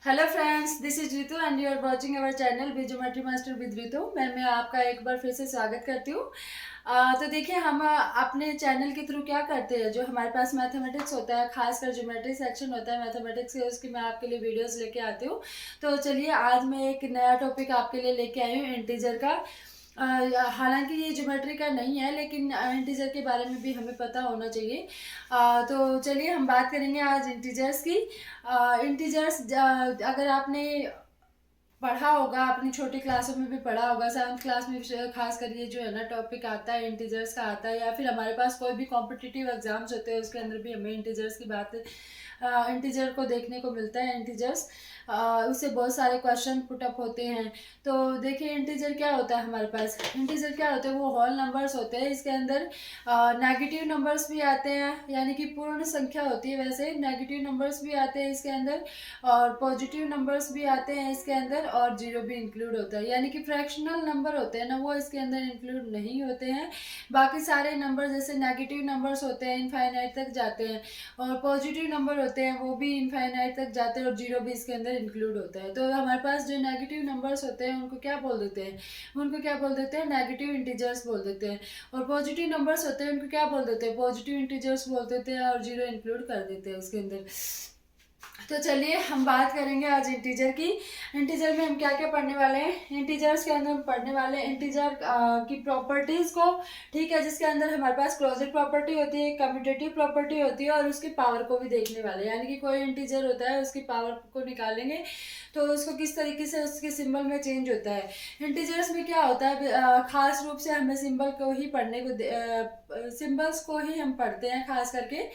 Hello friends, this is Ritu and you are watching our channel geometry master with Ritu. मैं आपका एक बार फिर से स्वागत करती हूँ। तो देखिए, हम अपने चैनल के थ्रू क्या करते हैं, जो हमारे पास मैथमेटिक्स होता है, खासकर ज्योमेट्री सेक्शन होता है मैथमेटिक्स के, उसकी मैं आपके लिए वीडियोस लेके आती हूँ। तो चलिए, आज मैं एक नया टॉपिक आपके लिए लेके आई हूँ, इंटीजर का। हालांकि ये ज्योमेट्री का नहीं है, लेकिन इंटीजर के बारे में भी हमें पता होना चाहिए। तो चलिए, हम बात करेंगे आज इंटीजर्स की। इंटीजर्स, अगर आपने पढ़ा होगा, अपनी छोटी क्लासों में भी पढ़ा होगा, 7th क्लास में खास कर ये जो है ना टॉपिक आता है इंटीजर्स का आता है, या फिर हमारे पास कोई भी कॉम्पिटिटिव एग्जाम्स होते हैं उसके अंदर भी हमें इंटीजर्स की बात इंटीजर को देखने को मिलता है। इंटीजर्स उससे बहुत सारे क्वेश्चन पुटअप होते हैं। तो देखिए, इंटीजर क्या होता है हमारे पास। इंटीजर क्या होते हैं, वो होल नंबर्स होते हैं। इसके अंदर नेगेटिव नंबर्स भी आते हैं, यानी कि पूर्ण संख्या होती है, वैसे नेगेटिव नंबर्स भी आते हैं इसके अंदर, और पॉजिटिव नंबर्स भी आते हैं इसके अंदर, और जीरो भी इंक्लूड होता है। यानी कि फ्रैक्शनल नंबर होते हैं ना, वो इसके अंदर इंक्लूड नहीं होते हैं। बाकी सारे नंबर, जैसे नेगेटिव नंबर्स होते हैं, इनफाइनाइट तक जाते हैं, और पॉजिटिव नंबर होते हैं वो भी इनफाइनाइट तक जाते हैं, और जीरो भी इसके अंदर इंक्लूड होता है। तो हमारे पास जो नेगेटिव नंबर्स होते हैं उनको क्या बोल देते हैं, नेगेटिव इंटीजर्स बोल देते हैं। और पॉजिटिव नंबर्स होते हैं उनको क्या बोल देते हैं, पॉजिटिव इंटीजर्स बोल देते हैं, और जीरो इंक्लूड कर देते हैं उसके अंदर। तो चलिए, हम बात करेंगे आज इंटीजर की। इंटीजर में हम क्या क्या पढ़ने वाले हैं, इंटीजर्स के अंदर हम पढ़ने वाले हैं इंटीजर की प्रॉपर्टीज को। ठीक है, जिसके अंदर हमारे पास क्लोजर प्रॉपर्टी होती है, कम्यूटेटिव प्रॉपर्टी होती है, और उसकी पावर को भी देखने वाले हैं। यानी कि कोई इंटीजर होता है, उसकी पावर को निकालेंगे तो उसको किस तरीके से उसके सिंबल में चेंज होता है। इंटीजर्स में क्या होता है, खास रूप से हमें सिंबल को ही पढ़ने को सिंबल्स को ही हम पढ़ते हैं खास करके।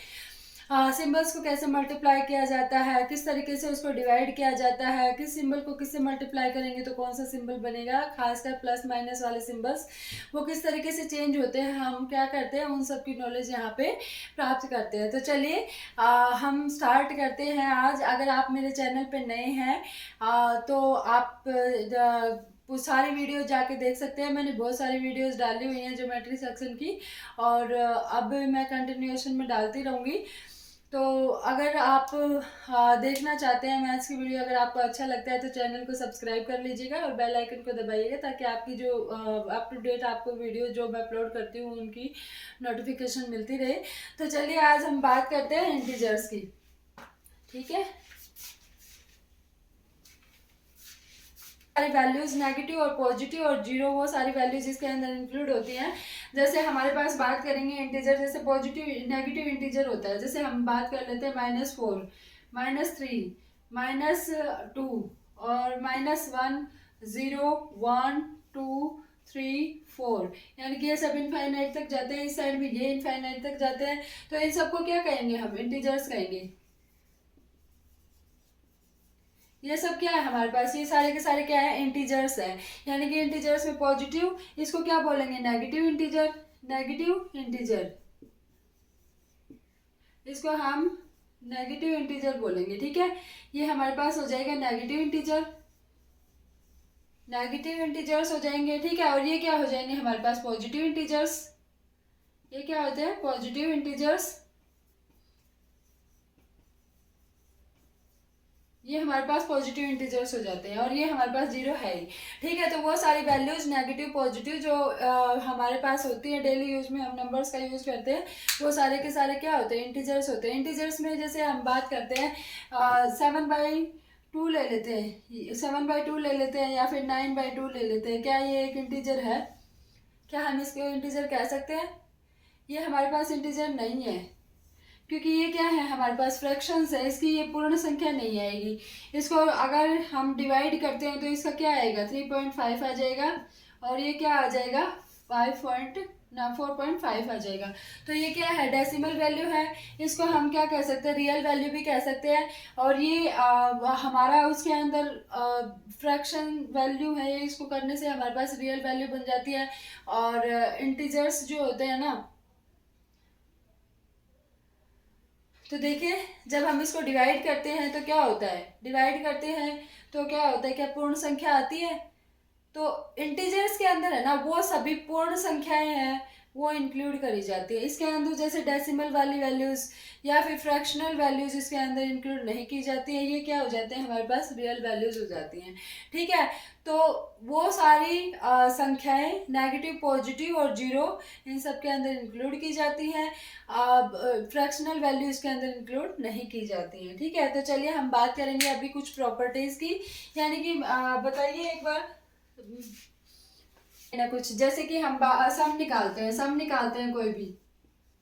सिंबल्स को कैसे मल्टीप्लाई किया जाता है, किस तरीके से उसको डिवाइड किया जाता है, किस सिंबल को किससे मल्टीप्लाई करेंगे तो कौन सा सिंबल बनेगा, खासकर प्लस माइनस वाले सिंबल्स वो किस तरीके से चेंज होते हैं, हम क्या करते हैं, उन सब की नॉलेज यहाँ पे प्राप्त करते हैं। तो चलिए, हम स्टार्ट करते हैं आज। अगर आप मेरे चैनल पे नए हैं तो आप वो सारी वीडियो जाके देख सकते हैं। मैंने बहुत सारी वीडियोस डाली हुई हैं ज्योमेट्री सेक्शन की, और अब मैं कंटिन्यूएशन में डालती रहूँगी। तो अगर आप देखना चाहते हैं मैथ्स की वीडियो, अगर आपको अच्छा लगता है तो चैनल को सब्सक्राइब कर लीजिएगा और बेल आइकन को दबाइएगा, ताकि आपकी जो अप टू डेट आपको वीडियो जो मैं अपलोड करती हूँ उनकी नोटिफिकेशन मिलती रहे। तो चलिए, आज हम बात करते हैं इंटीजर्स की। ठीक है, सारी वैल्यूज नेगेटिव और पॉजिटिव और जीरो, वो सारी वैल्यूज इसके अंदर इंक्लूड होती हैं। जैसे हमारे पास बात करेंगे इंटीजर, जैसे पॉजिटिव नेगेटिव इंटीजर होता है, जैसे हम बात कर लेते हैं -4, -3, -2, और -1, 0, 1, 2, 3, 4, यानी कि ये सब इनफाइनाइट तक जाते हैं। इस साइड में ये इनफाइनाइट तक जाते हैं। तो इन सबको क्या कहेंगे, हम इंटीजर्स कहेंगे। ये सब क्या है हमारे पास, ये सारे के सारे क्या है, इंटीजर्स है। यानी कि इंटीजर्स में पॉजिटिव, इसको क्या बोलेंगे, नेगेटिव इंटीजर। नेगेटिव इंटीजर, इसको हम नेगेटिव इंटीजर बोलेंगे। ठीक है, ये हमारे पास हो जाएगा नेगेटिव इंटीजर, नेगेटिव इंटीजर्स हो जाएंगे। ठीक है, और ये क्या हो जाएंगे हमारे पास, पॉजिटिव इंटीजर्स। ये क्या होते हैं, पॉजिटिव इंटीजर्स। ये हमारे पास पॉजिटिव इंटीजर्स हो जाते हैं, और ये हमारे पास जीरो है ही। ठीक है, तो वो सारी वैल्यूज नेगेटिव पॉजिटिव जो हमारे पास होती है, डेली यूज में हम नंबर्स का यूज करते हैं, वो सारे के सारे क्या होते हैं, इंटीजर्स होते हैं। इंटीजर्स में जैसे हम बात करते हैं 7/2 ले लेते हैं, 7/2 ले लेते हैं, या फिर 9/2 ले लेते हैं। क्या ये एक इंटीजर है, क्या हम इसको इंटीजर कह सकते हैं? ये हमारे पास इंटीजर नहीं है, क्योंकि ये क्या है, हमारे पास फ्रैक्शंस है, इसकी ये पूर्ण संख्या नहीं आएगी। इसको अगर हम डिवाइड करते हैं तो इसका क्या आएगा, 3.5 आ जाएगा, और ये क्या आ जाएगा, 4.5 आ जाएगा। तो ये क्या है, डेसिमल वैल्यू है। इसको हम क्या कह सकते हैं, रियल वैल्यू भी कह सकते हैं। और ये हमारा उसके अंदर फ्रैक्शन वैल्यू है, ये इसको करने से हमारे पास रियल वैल्यू बन जाती है। और इंटीजर्स जो होते हैं ना, तो देखिए, जब हम इसको डिवाइड करते हैं तो क्या होता है, डिवाइड करते हैं तो क्या होता है, क्या पूर्ण संख्या आती है? तो इंटीजर्स के अंदर है ना, वो सभी पूर्ण संख्याएं हैं, वो इंक्लूड करी जाती है। इसके अंदर जैसे डेसिमल वाली वैल्यूज़ या फिर फ्रैक्शनल वैल्यूज़ इसके अंदर इंक्लूड नहीं की जाती है। ये क्या हो जाते हैं, हमारे पास रियल वैल्यूज़ हो जाती हैं। ठीक है, तो वो सारी संख्याएं नेगेटिव, पॉजिटिव और जीरो इन सब के अंदर इंक्लूड की जाती हैं। फ्रैक्शनल वैल्यू इसके अंदर इंक्लूड नहीं की जाती हैं। ठीक है, तो चलिए हम बात करेंगे अभी कुछ प्रॉपर्टीज़ की। यानी कि बताइए एक बार ना, कुछ जैसे कि हम सम निकालते हैं कोई भी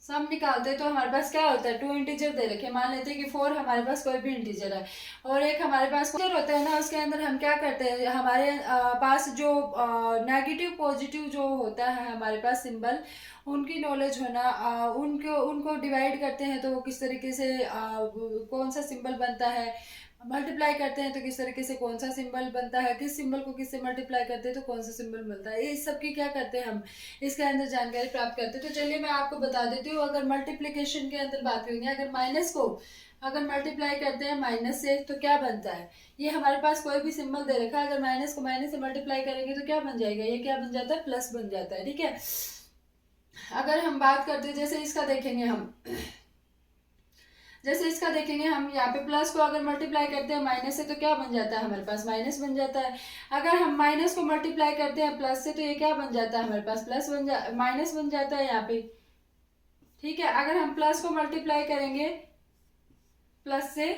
सम निकालते हैं तो हमारे पास क्या होता है, टू इंटीजर दे रखे, मान लेते हैं कि 4 हमारे पास कोई भी इंटीजर है और एक हमारे पास इंटीजर होता है ना, उसके अंदर हम क्या करते हैं, हमारे पास जो नेगेटिव पॉजिटिव जो होता है हमारे पास सिंबल, उनकी नॉलेज होना, उनको उनको डिवाइड करते हैं तो वो किस तरीके से कौन सा सिंबल बनता है, मल्टीप्लाई करते हैं तो किस तरीके से कौन सा सिंबल बनता है, किस सिंबल को किससे मल्टीप्लाई करते हैं तो कौन सा सिंबल मिलता है, इस सब की क्या करते हैं हम इसके अंदर जानकारी प्राप्त करते हैं। तो चलिए मैं आपको बता देती हूँ। अगर मल्टीप्लिकेशन के अंदर बात करेंगे, अगर माइनस को अगर मल्टीप्लाई करते हैं माइनस से तो क्या बनता है, ये हमारे पास कोई भी सिंबल दे रखा है, अगर माइनस को माइनस से मल्टीप्लाई करेंगे तो क्या बन जाएगा, ये क्या बन जाता है, प्लस बन जाता है। ठीक है, अगर हम बात करते हैं जैसे इसका देखेंगे हम यहाँ पे प्लस को अगर मल्टीप्लाई करते हैं माइनस से तो क्या बन जाता है, हमारे पास माइनस बन जाता है। अगर हम माइनस को मल्टीप्लाई करते हैं प्लस से तो ये क्या बन जाता है, हमारे पास माइनस बन जाता है यहाँ पे। ठीक है, अगर हम प्लस को मल्टीप्लाई करेंगे प्लस से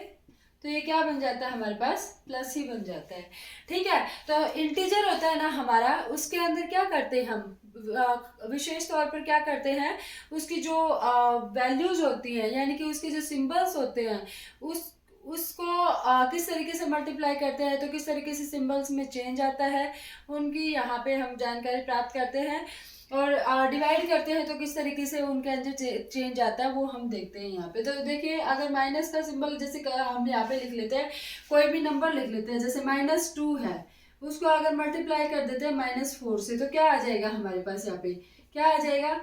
तो ये क्या बन जाता है, हमारे पास प्लस ही बन जाता है। ठीक है, तो इंटीजर होता है ना हमारा, उसके अंदर क्या करते हैं हम विशेष तौर पर क्या करते हैं, उसकी जो वैल्यूज होती हैं यानी कि उसके जो सिंबल्स होते हैं उसको किस तरीके से मल्टीप्लाई करते हैं तो किस तरीके से सिंबल्स में चेंज आता है, उनकी यहाँ पे हम जानकारी प्राप्त करते हैं। और डिवाइड करते हैं तो किस तरीके से उनके अंदर चेंज आता है वो हम देखते हैं यहाँ पे। तो देखिए, अगर माइनस का सिंबल जैसे हम यहाँ पे लिख लेते हैं, कोई भी नंबर लिख लेते हैं, जैसे -2 है, उसको अगर मल्टीप्लाई कर देते हैं -4 से तो क्या आ जाएगा हमारे पास, यहाँ पे क्या आ जाएगा,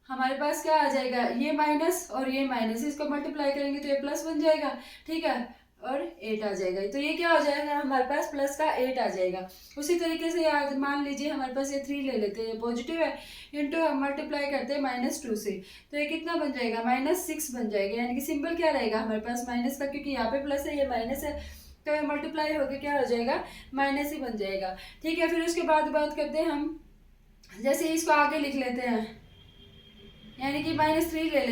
हमारे पास क्या आ जाएगा, ये माइनस और ये माइनस, इसको मल्टीप्लाई करेंगे तो ये प्लस बन जाएगा। ठीक है, और 8 आ जाएगा, तो ये क्या हो जाएगा, हमारे पास प्लस का 8 आ जाएगा। उसी तरीके से यार मान लीजिए हमारे पास ये 3 ले लेते हैं, पॉजिटिव है, इंटू हम मल्टीप्लाई करते हैं -2 से तो ये कितना बन जाएगा, -6 बन जाएगा। यानी कि सिंबल क्या रहेगा हमारे पास माइनस का, क्योंकि यहाँ पे प्लस है ये माइनस है तो ये मल्टीप्लाई होकर क्या हो जाएगा, माइनस ही बन जाएगा। ठीक है, फिर उसके बाद बात करते हैं हम, जैसे इसको आगे लिख लेते हैं, यानी कि -3 ले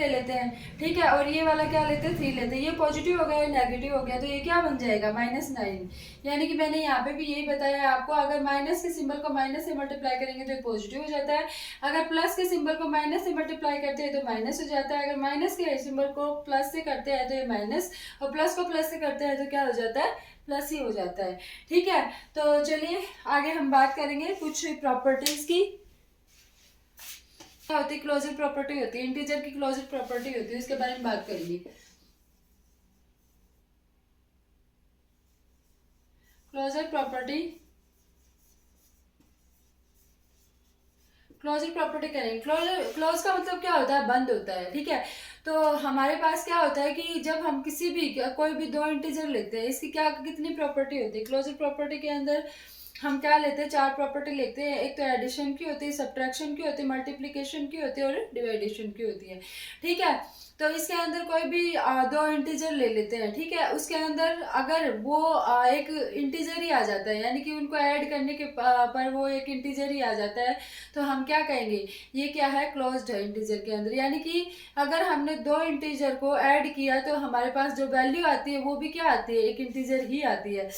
लेते हैं। ठीक है, और ये वाला क्या लेते हैं, 3 लेते हैं, ये पॉजिटिव हो गया, ये नेगेटिव हो गया, तो ये क्या बन जाएगा, -9। यानी कि मैंने यहाँ पे भी यही बताया आपको, अगर माइनस के सिंबल को माइनस से मल्टीप्लाई करेंगे तो ये पॉजिटिव हो जाता है, अगर प्लस के सिंबल को माइनस से मल्टीप्लाई करते हैं तो माइनस हो जाता है, अगर माइनस के सिंबल को प्लस से करते हैं तो ये माइनस, और प्लस को प्लस से करते हैं तो क्या हो जाता है, प्लस ही हो जाता है। ठीक है, तो चलिए आगे हम बात करेंगे कुछ प्रॉपर्टीज की। क्या होती है, क्लोजर प्रॉपर्टी होती है, इंटीजर की क्लोजर प्रॉपर्टी होती है, इसके बारे में बात करेंगे। क्लोजर प्रॉपर्टी करेंगे। क्लोज का मतलब क्या होता है, बंद होता है। ठीक है, तो हमारे पास क्या होता है कि जब हम किसी भी कोई भी दो इंटीजर लेते हैं, इसकी क्या कितनी प्रॉपर्टी होती है, क्लोजर प्रॉपर्टी के अंदर हम क्या लेते हैं, 4 प्रॉपर्टी लेते हैं। एक तो एडिशन की होती है, सब्ट्रैक्शन की होती है, मल्टीप्लिकेशन की होती है और डिवाइडेशन की होती है। ठीक है, तो इसके अंदर कोई भी दो इंटीजर ले लेते हैं। ठीक है, उसके अंदर अगर वो एक इंटीजर ही आ जाता है, यानी कि उनको ऐड करने के पर वो एक इंटीजर ही आ जाता है, तो हम क्या कहेंगे, ये क्या है, क्लोज्ड है इंटीजर के अंदर। यानी कि अगर हमने दो इंटीजर को ऐड किया तो हमारे पास जो वैल्यू आती है वो भी क्या आती है, एक इंटीजर ही आती है।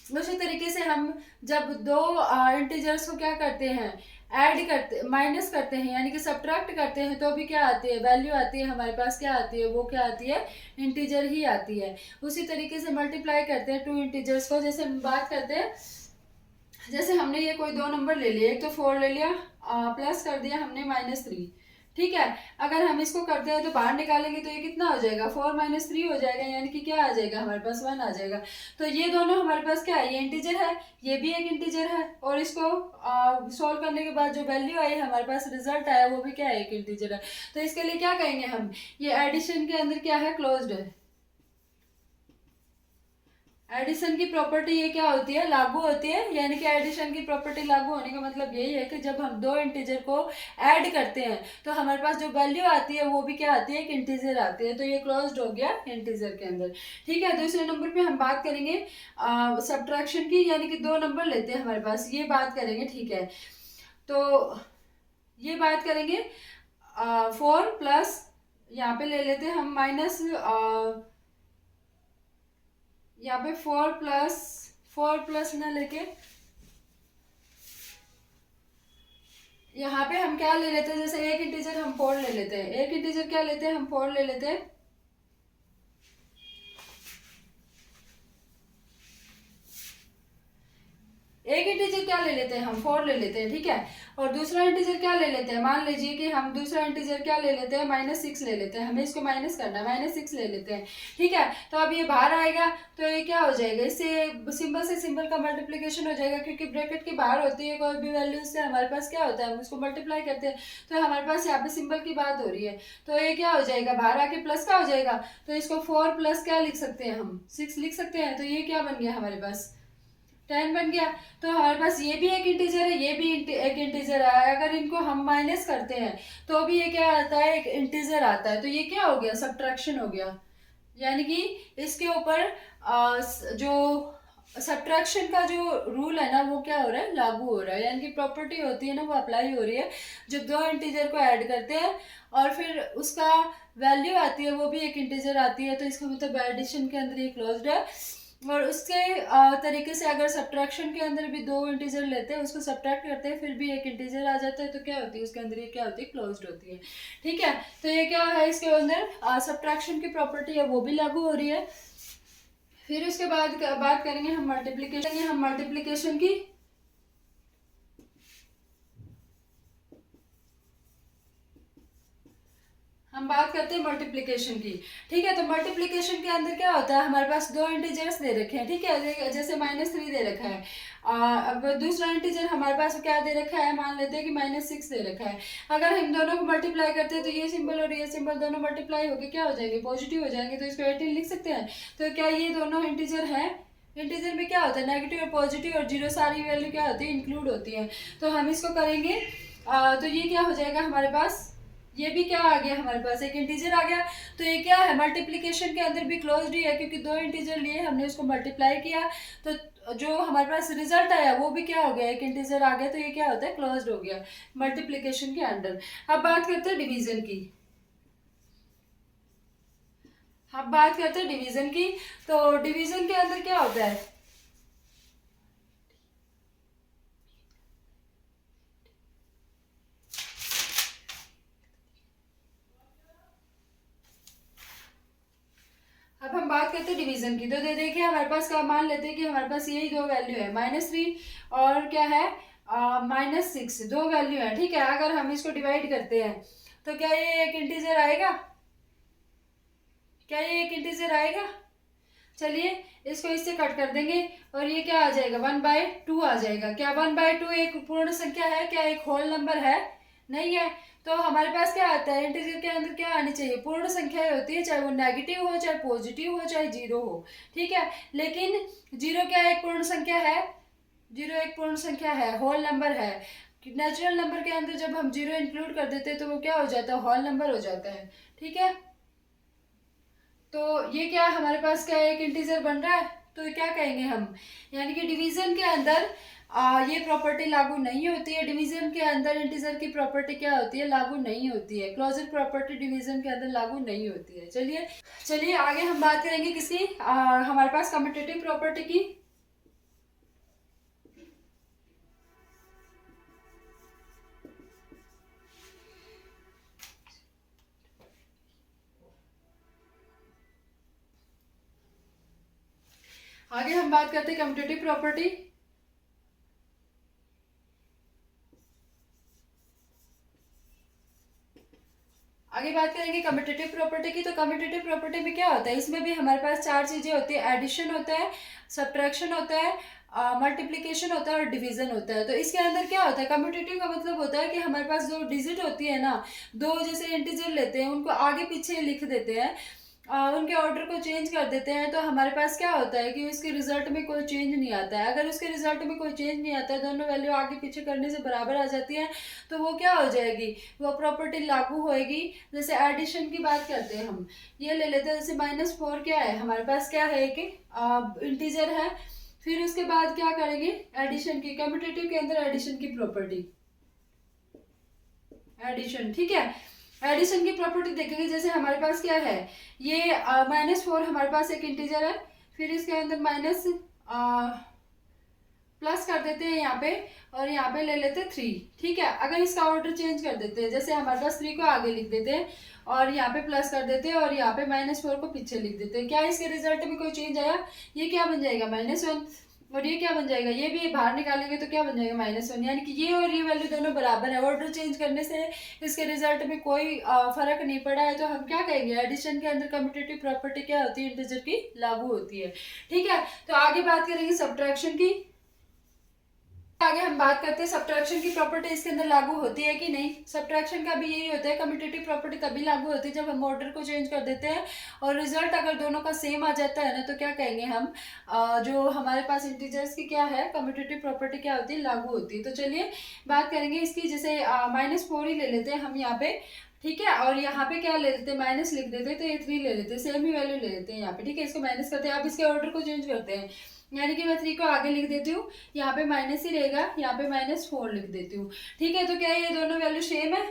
उसी तरीके से हम जब दो इंटीजर्स को क्या करते हैं, ऐड करते, माइनस करते हैं, यानी कि सब्ट्रैक्ट करते हैं, तो भी क्या आती है, वैल्यू आती है हमारे पास, क्या आती है, वो क्या आती है, इंटीजर ही आती है। उसी तरीके से मल्टीप्लाई करते हैं 2 इंटीजर्स को, जैसे हम बात करते हैं, जैसे हमने ये कोई 2 नंबर ले लिए, एक तो 4 ले लिया, प्लस कर दिया हमने -3। ठीक है, अगर हम इसको करते हैं तो बाहर निकालेंगे तो ये कितना हो जाएगा, 4 - 3 हो जाएगा, यानी कि क्या आ जाएगा, हमारे पास 1 आ जाएगा। तो ये दोनों हमारे पास क्या है, ये इंटीजर है, ये भी एक इंटीजर है, और इसको सॉल्व करने के बाद जो वैल्यू आई हमारे पास, रिजल्ट आया, वो भी क्या है, एक इंटीजर है। तो इसके लिए क्या कहेंगे हम, ये एडिशन के अंदर क्या है, क्लोज्ड है। एडिशन की प्रॉपर्टी ये क्या होती है, लागू होती है। यानी कि एडिशन की प्रॉपर्टी लागू होने का मतलब यही है कि जब हम दो इंटीजर को ऐड करते हैं तो हमारे पास जो वैल्यू आती है वो भी क्या आती है, एक इंटीजर आती है। तो ये क्लोज्ड हो गया इंटीजर के अंदर। ठीक है, दूसरे नंबर पे हम बात करेंगे सब्ट्रैक्शन की, यानी कि दो नंबर लेते हैं हमारे पास, ये बात करेंगे। ठीक है, तो ये बात करेंगे 4 प्लस, यहाँ पे ले लेते हैं हम माइनस, यहाँ पे 4 प्लस ना लेके यहाँ पे हम क्या ले लेते हैं, जैसे एक इंटीजर हम 4 ले लेते हैं, एक इंटीजर क्या लेते हैं हम 4 ले लेते हैं। एक इंटीजर क्या ले लेते हैं हम 4 ले लेते हैं। ठीक है, और दूसरा इंटीजर क्या ले लेते हैं, मान लीजिए कि हम दूसरा इंटीजर क्या ले लेते हैं, -6 ले लेते हैं। हमें इसको माइनस करना है, -6 ले लेते हैं। ठीक है, तो अब ये बाहर आएगा तो ये क्या हो जाएगा, इससे सिंबल से सिंबल का मल्टीप्लिकेशन हो जाएगा, क्योंकि ब्रैकेट के बाहर होती है कोई भी वैल्यू, से हमारे पास क्या होता है, हम उसको मल्टीप्लाई करते हैं। तो हमारे पास यहाँ पे सिंबल की बात हो रही है, तो ये क्या हो जाएगा, बाहर आके प्लस का हो जाएगा। तो इसको 4 प्लस क्या लिख सकते हैं, हम 6 लिख सकते हैं। तो ये क्या बन गया हमारे पास, 10 बन गया। तो हमारे पास ये भी एक इंटीजर है, ये भी एक इंटीजर है। अगर इनको हम माइनस करते हैं तो भी ये क्या आता है, एक इंटीजर आता है। तो ये क्या हो गया, सब्ट्रैक्शन हो गया। यानी कि इसके ऊपर जो सब्ट्रैक्शन का जो रूल है ना वो क्या हो रहा है, लागू हो रहा है। यानी कि प्रॉपर्टी होती है ना वो अप्लाई हो रही है। जब दो इंटीजर को ऐड करते हैं और फिर उसका वैल्यू आती है, वो भी एक इंटीजर आती है, तो इसका मतलब एडिशन के अंदर ये क्लोज्ड है। और उसके तरीके से अगर सब्ट्रैक्शन के अंदर भी दो इंटीजर लेते हैं, उसको सब्ट्रैक्ट करते हैं, फिर भी एक इंटीजर आ जाता है, तो क्या होती है उसके अंदर, ये क्या होती है, क्लोज्ड होती है। ठीक है, तो ये क्या है, इसके अंदर सब्ट्रैक्शन की प्रॉपर्टी है वो भी लागू हो रही है। फिर उसके बाद बात करेंगे हम मल्टीप्लिकेशन की। हम बात करते हैं मल्टीप्लिकेशन की। ठीक है, तो मल्टीप्लिकेशन के अंदर क्या होता है, हमारे पास दो इंटीजर्स दे रखे हैं। ठीक है, जैसे -3 दे रखा है। अब दूसरा इंटीजर हमारे पास क्या दे रखा है, मान लेते हैं कि -6 दे रखा है। अगर हम दोनों को मल्टीप्लाई करते हैं तो ये सिंबल और ये सिंबल दोनों मल्टीप्लाई होकर क्या हो जाएंगे, पॉजिटिव हो जाएंगे। तो इसको 18 लिख सकते हैं। तो क्या ये दोनों इंटीजर हैं, इंटीजर में क्या होता है, नेगेटिव और पॉजिटिव और जीरो सारी वैल्यू क्या होती है, इंक्लूड होती है। तो हम इसको करेंगे तो ये क्या हो जाएगा हमारे पास, ये भी क्या आ गया हमारे पास, एक इंटीजर आ गया। तो ये क्या है, मल्टीप्लिकेशन के अंदर भी क्लोज्ड ही है, क्योंकि दो इंटीजर लिए हमने उसको मल्टीप्लाई किया, तो जो हमारे पास रिजल्ट आया वो भी क्या हो गया, एक इंटीजर आ गया। तो ये क्या होता है, क्लोज्ड हो गया मल्टीप्लिकेशन के अंदर। अब बात करते हैं डिवीजन की। अब बात करते हैं डिवीजन की। तो डिवीजन के अंदर क्या होता है, अब हम बात करते हैं डिवीजन की। तो देखिए हमारे पास का मान लेते हैं कि हमारे पास यही दो वैल्यू है, -3 और क्या है, -6, दो वैल्यू है। ठीक है, अगर हम इसको डिवाइड करते हैं तो क्या ये एक इंटीजर आएगा, क्या ये एक इंटीजर आएगा। चलिए इसको इससे कट कर देंगे और ये क्या आ जाएगा, 1/2 आ जाएगा। क्या 1/2 एक पूर्ण संख्या है, क्या एक होल नंबर है, नहीं है। तो हमारे पास क्या आता है, इंटीजर के अंदर क्या आनी चाहिए, पूर्ण संख्या होती है, चाहे वो नेगेटिव हो, चाहे पॉजिटिव हो, चाहे जीरो हो। ठीक है, लेकिन जीरो क्या एक पूर्ण संख्या है, जीरो एक पूर्ण संख्या है, होल नंबर है। नेचुरल नंबर के अंदर जब हम जीरो इंक्लूड कर देते हैं तो वो क्या हो जाता है, होल नंबर हो जाता है। ठीक है, तो ये क्या हमारे पास क्या एक इंटीजर बन रहा है, तो ये क्या कहेंगे हम, यानी कि डिवीजन के अंदर ये प्रॉपर्टी लागू नहीं होती है। डिवीजन के अंदर इंटीजर की प्रॉपर्टी क्या होती है, लागू नहीं होती है। क्लोजर प्रॉपर्टी डिवीजन के अंदर लागू नहीं होती है। चलिए चलिए आगे हम बात करेंगे किसकी, हमारे पास कम्यूटेटिव प्रॉपर्टी की। आगे हम बात करते हैं कम्यूटेटिव प्रॉपर्टी। आगे बात करेंगे कम्यूटेटिव प्रॉपर्टी की। तो कम्यूटेटिव प्रॉपर्टी में क्या होता है, इसमें भी हमारे पास चार चीजें होती है, एडिशन होता है, सब्ट्रैक्शन होता है, मल्टीप्लिकेशन होता है और डिवीजन होता है। तो इसके अंदर क्या होता है, कम्यूटेटिव का मतलब होता है कि हमारे पास जो डिजिट होती है ना, दो जैसे इंटीजर लेते हैं उनको आगे पीछे लिख देते हैं, उनके ऑर्डर को चेंज कर देते हैं तो हमारे पास क्या होता है कि उसके रिजल्ट में कोई चेंज नहीं आता है। अगर उसके रिजल्ट में कोई चेंज नहीं आता है, दोनों वैल्यू आगे पीछे करने से बराबर आ जाती है, तो वो क्या हो जाएगी, वो प्रॉपर्टी लागू होएगी। जैसे एडिशन की बात करते हैं, हम ये ले लेते हैं, जैसे -4 क्या है हमारे पास, क्या है कि इंटीजर है। फिर उसके बाद क्या करेंगे, एडिशन की, कम्यूटेटिव के अंदर एडिशन की प्रॉपर्टी, एडिशन, ठीक है। एडिशन की प्रॉपर्टी देखेंगे, जैसे हमारे पास क्या है, ये -4 हमारे पास एक इंटीजर है, फिर इसके अंदर माइनस प्लस कर देते हैं यहाँ पे, और यहाँ पे ले लेते हैं 3, ठीक है। अगर इसका ऑर्डर चेंज कर देते हैं, जैसे हमारे पास 3 को आगे लिख देते हैं और यहाँ पे प्लस कर देते हैं और यहाँ पे -4 को पीछे लिख देते हैं, क्या इसके रिजल्ट में कोई चेंज आया, ये क्या बन जाएगा -1, और ये क्या बन जाएगा, ये भी बाहर निकालेंगे तो क्या बन जाएगा -1, यानी कि ये और ये वैल्यू दोनों बराबर है। ऑर्डर चेंज करने से इसके रिजल्ट में कोई फर्क नहीं पड़ा है, तो हम क्या कहेंगे, एडिशन के अंदर कम्यूटेटिव प्रॉपर्टी क्या होती है, इंटीजर की लागू होती है, ठीक है। तो आगे बात करेंगे सब्ट्रैक्शन की। आगे हम बात करते हैं सब्ट्रैक्शन की प्रॉपर्टी इसके अंदर लागू होती है कि नहीं। सब्ट्रैक्शन का भी यही होता है, कम्यूटेटिव प्रॉपर्टी तभी लागू होती है जब हम ऑर्डर को चेंज कर देते हैं और रिजल्ट अगर दोनों का सेम आ जाता है ना, तो क्या कहेंगे हम, जो हमारे पास इंटीजर्स की क्या है, कम्यूटेटिव प्रॉपर्टी क्या होती है, लागू होती है। तो चलिए बात करेंगे इसकी, जैसे -4 ही ले लेते हैं हम यहाँ पे, ठीक है, और यहाँ पे क्या ले लेते हैं, माइनस लिख देते हैं, तो ये 3 ले लेते हैं, सेम ही वैल्यू ले लेते हैं यहाँ पे, ठीक है। इसको माइनस करते हैं, अब इसके ऑर्डर को चेंज करते हैं, यानी कि मैं 3 को आगे लिख देती हूँ, यहाँ पे माइनस ही रहेगा, यहाँ पे -4 लिख देती हूँ, ठीक है। तो क्या ये दोनों वैल्यू सेम है,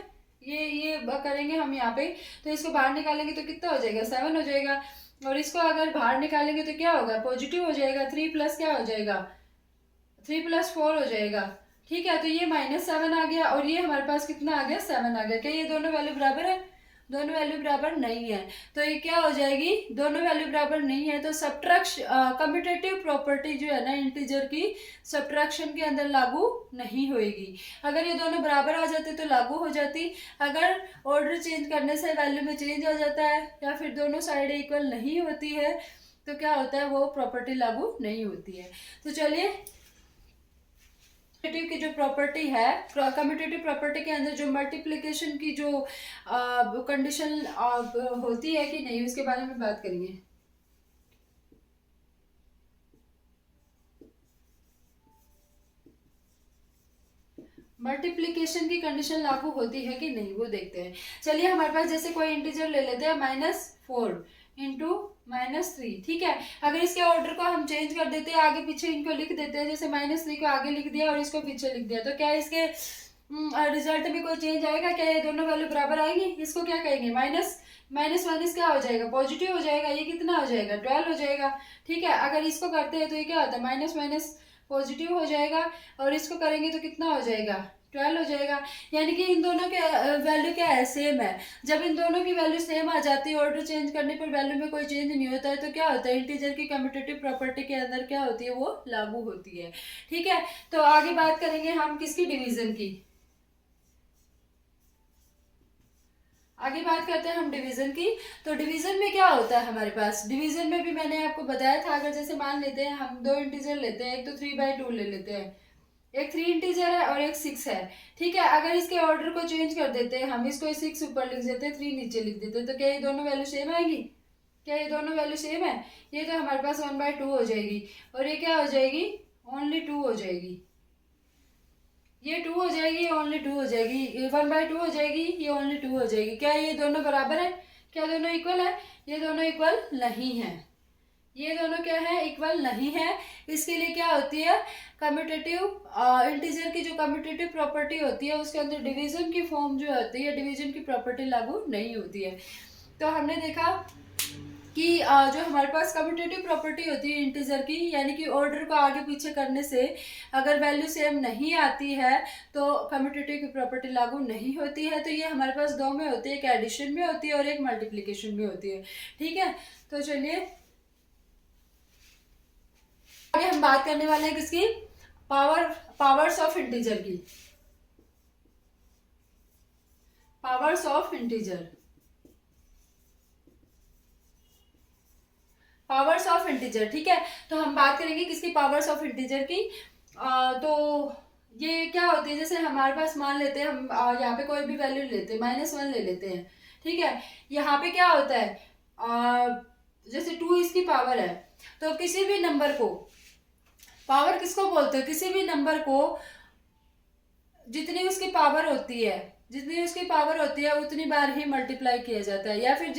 ये करेंगे हम यहाँ पे, तो इसको बाहर निकालेंगे तो कितना हो जाएगा, 7 हो जाएगा, और इसको अगर बाहर निकालेंगे तो क्या होगा, पॉजिटिव हो जाएगा, 3 प्लस क्या हो जाएगा, 3 + 4 हो जाएगा, ठीक है। तो ये -7 आ गया और ये हमारे पास कितना आ गया, 7 आ गया। क्या ये दोनों वैल्यू बराबर है, दोनों वैल्यू बराबर नहीं है, तो ये क्या हो जाएगी, दोनों वैल्यू बराबर नहीं है, तो सब्ट्रैक्शन कम्यूटेटिव प्रॉपर्टी जो है ना इंटीजर की, सब्ट्रैक्शन के अंदर लागू नहीं होएगी। अगर ये दोनों बराबर आ जाते तो लागू हो जाती, अगर ऑर्डर चेंज करने से वैल्यू में चेंज आ जाता है या फिर दोनों साइड इक्वल नहीं होती है, तो क्या होता है, वो प्रॉपर्टी लागू नहीं होती है। तो चलिए कम्यूटेटिव की जो प्रॉपर्टी है, कम्यूटेटिव प्रॉपर्टी के अंदर जो मल्टीप्लिकेशन की जो कंडीशन होती है कि नहीं, उसके बारे में बात करेंगे। मल्टीप्लिकेशन की कंडीशन लागू होती है कि नहीं, वो देखते हैं। चलिए हमारे पास जैसे कोई इंटीजर ले लेते हैं, -4 इंटू -3, ठीक है। अगर इसके ऑर्डर को हम चेंज कर देते हैं, आगे पीछे इनको लिख देते हैं, जैसे -3 को आगे लिख दिया और इसको पीछे लिख दिया, तो क्या इसके रिजल्ट में कोई चेंज आएगा, क्या ये दोनों वैल्यू बराबर आएंगी, इसको क्या कहेंगे, माइनस माइनस क्या हो जाएगा, पॉजिटिव हो जाएगा, ये कितना हो जाएगा, 12 हो जाएगा, ठीक है। अगर इसको करते हैं तो ये क्या होता है, माइनस माइनस पॉजिटिव हो जाएगा, और इसको करेंगे तो कितना हो जाएगा, 12 हो जाएगा। यानी कि इन दोनों के वैल्यू क्या है, सेम है। जब इन दोनों की वैल्यू सेम आ जाती है, ऑर्डर चेंज करने पर वैल्यू में कोई चेंज नहीं होता है, तो क्या होता है, इंटीजर की कम्यूटेटिव प्रॉपर्टी के अंदर क्या होती है, वो लागू होती है, ठीक है। तो आगे बात करेंगे हम किसकी, डिवीजन की। आगे बात करते हैं हम डिवीजन की। तो डिवीजन में क्या होता है हमारे पास, डिवीजन में भी मैंने आपको बताया था, अगर जैसे मान लेते हैं हम 2 इंटीजर लेते हैं, एक तो 3/2 ले लेते हैं, एक 3 इंटीजर है और एक 6 है, ठीक है। अगर इसके ऑर्डर को चेंज कर देते हैं, हम इसको 6 ऊपर लिख देते हैं, 3 नीचे लिख देते हैं, तो क्या ये दोनों वैल्यू सेम आएगी, क्या ये दोनों वैल्यू सेम है, ये तो हमारे पास 1/2 हो जाएगी, और ये क्या हो जाएगी, ओनली 2 हो जाएगी, ये 2 हो जाएगी, ओनली 2 हो जाएगी, 1/2 हो जाएगी, ये ओनली 2 हो जाएगी। क्या ये दोनों बराबर है, क्या दोनों इक्वल है, ये दोनों इक्वल नहीं है, ये दोनों क्या है, इक्वल नहीं है। इसके लिए क्या होती है, कम्यूटेटिव इंटीजर की जो कम्यूटेटिव प्रॉपर्टी होती है, उसके अंदर डिवीजन की फॉर्म जो होती है, डिवीजन की प्रॉपर्टी लागू नहीं होती है। तो हमने देखा कि जो हमारे पास कम्यूटेटिव प्रॉपर्टी होती है इंटीजर की, यानी कि ऑर्डर को आगे पीछे करने से अगर वैल्यू सेम नहीं आती है तो कम्यूटेटिव की प्रॉपर्टी लागू नहीं होती है। तो ये हमारे पास दो में होती है, एक एडिशन में होती है और एक मल्टीप्लिकेशन में होती है, ठीक है। तो चलिए आगे हम बात करने वाले हैं किसकी, पावर्स ऑफ इंटीजर की, powers of integer, powers of integer, ठीक है। तो हम बात करेंगे किसकी, पावर्स ऑफ इंटीजर की। तो ये क्या होती है, जैसे हमारे पास मान लेते हैं हम यहाँ पे कोई भी वैल्यू लेते हैं, -1 ले लेते हैं, ठीक है। यहाँ पे क्या होता है, जैसे 2 इसकी पावर है, तो किसी भी नंबर को, पावर किसको बोलते हैं, किसी भी नंबर को जितनी उसकी पावर होती है, जितनी उसकी पावर होती है उतनी बार ही मल्टीप्लाई किया जाता है, या फिर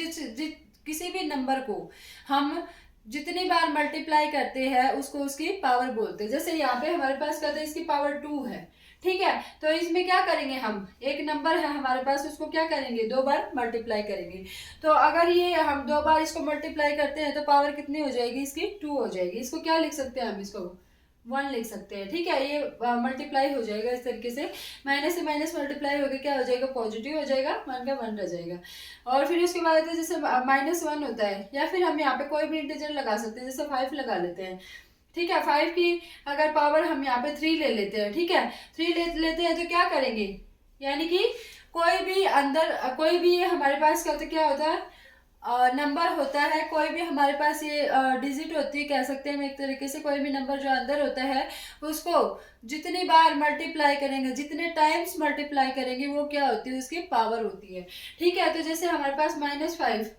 किसी भी नंबर को हम जितनी बार मल्टीप्लाई करते हैं उसको उसकी पावर बोलते हैं। जैसे यहाँ पे हमारे पास कहते हैं इसकी पावर 2 है, ठीक है, तो इसमें क्या करेंगे, हम एक नंबर है हमारे पास, उसको क्या करेंगे, 2 बार मल्टीप्लाई करेंगे। तो अगर ये हम 2 बार इसको मल्टीप्लाई करते हैं तो पावर कितनी हो जाएगी इसकी, 2 हो जाएगी। इसको क्या लिख सकते हैं हम, इसको 1 लिख सकते हैं, ठीक है। ये मल्टीप्लाई हो जाएगा इस तरीके से, माइनस से माइनस मल्टीप्लाई होकर क्या हो जाएगा, पॉजिटिव हो जाएगा, 1 का 1 रह जाएगा। और फिर उसके बाद जैसे -1 होता है, या फिर हम यहाँ पे कोई भी इंटीजर लगा सकते हैं, जैसे 5 लगा लेते हैं, ठीक है। 5 की अगर पावर हम यहाँ पे 3 ले लेते हैं, ठीक है, 3 लेते हैं तो क्या करेंगे, यानी कि कोई भी अंदर, कोई भी हमारे पास क्या होता है, नंबर होता है, कोई भी हमारे पास ये डिजिट होती है, कह सकते हैं हम एक तरीके से, कोई भी नंबर जो अंदर होता है उसको जितनी बार मल्टीप्लाई करेंगे, जितने टाइम्स मल्टीप्लाई करेंगे, वो क्या होती है, उसकी पावर होती है, ठीक है। तो जैसे हमारे पास -5,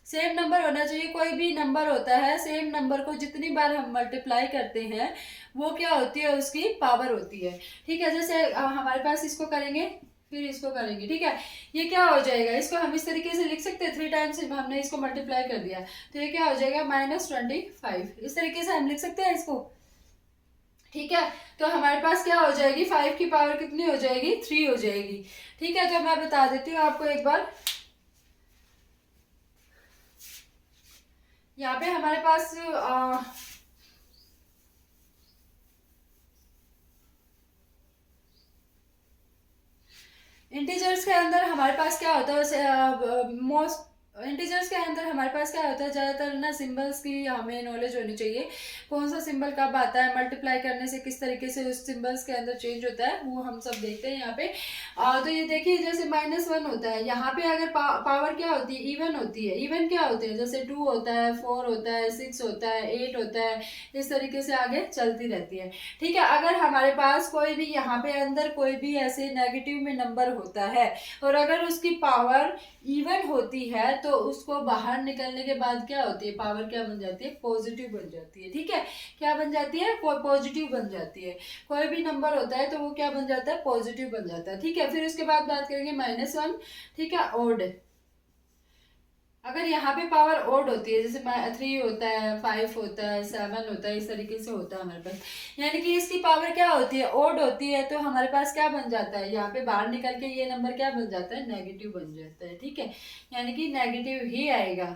सेम नंबर होना चाहिए, कोई भी नंबर होता है, सेम नंबर को जितनी बार हम मल्टीप्लाई करते हैं वो क्या होती है, उसकी पावर होती है, ठीक है। जैसे हमारे पास इसको करेंगे, फिर इसको करेंगे, ठीक है, ये क्या हो जाएगा, इसको हम इस तरीके से लिख सकते हैं, 3 टाइम्स हमने इसको मल्टीप्लाई कर दिया, तो ये क्या हो जाएगा, -25, इस तरीके से हम लिख सकते हैं इसको, ठीक है। तो हमारे पास क्या हो जाएगी, 5 की पावर कितनी हो जाएगी, 3 हो जाएगी, ठीक है। तो मैं बता देती हूँ आपको एक बार, यहाँ पे हमारे पास इंटीजर्स के अंदर हमारे पास क्या होता है, मोस्ट इंटीजर्स के अंदर हमारे पास क्या होता है, ज़्यादातर ना सिंबल्स की हमें नॉलेज होनी चाहिए, कौन सा सिंबल कब आता है, मल्टीप्लाई करने से किस तरीके से उस सिंबल्स के अंदर चेंज होता है, वो हम सब देखते हैं यहाँ पे। तो ये देखिए, जैसे -1 होता है, यहाँ पे अगर पावर क्या होती है, इवन होती है, इवन क्या होते हैं, जैसे 2 होता है, 4 होता है, 6 होता है, 8 होता है, इस तरीके से आगे चलती रहती है, ठीक है। अगर हमारे पास कोई भी यहाँ पे अंदर कोई भी ऐसे नेगेटिव में नंबर होता है और अगर उसकी पावर इवन होती है, तो उसको बाहर निकलने के बाद क्या होती है, पावर क्या बन जाती है, पॉजिटिव बन जाती है, ठीक है। क्या बन जाती है, पॉजिटिव बन जाती है, कोई भी नंबर होता है तो वो क्या बन जाता है, पॉजिटिव बन जाता है, ठीक है। फिर उसके बाद बात करेंगे -1, ठीक है, ओड, अगर यहाँ पे पावर ओड होती है, जैसे 3 होता है, 5 होता है, 7 होता है, इस तरीके से होता है हमारे पास, यानी कि इसकी पावर क्या होती है, ओड होती है, तो हमारे पास क्या बन जाता है, यहाँ पे बाहर निकल के ये नंबर क्या बन जाता है, नेगेटिव बन जाता है, ठीक है, यानी कि नेगेटिव ही आएगा,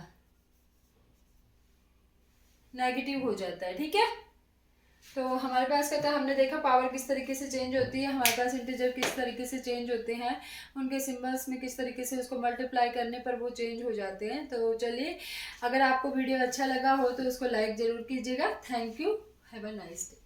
नेगेटिव हो जाता है, ठीक है। तो हमारे पास क्या था, हमने देखा पावर किस तरीके से चेंज होती है, हमारे पास इंटीजर किस तरीके से चेंज होते हैं, उनके सिंबल्स में किस तरीके से उसको मल्टीप्लाई करने पर वो चेंज हो जाते हैं। तो चलिए, अगर आपको वीडियो अच्छा लगा हो तो उसको लाइक ज़रूर कीजिएगा। Thank you, have a nice day.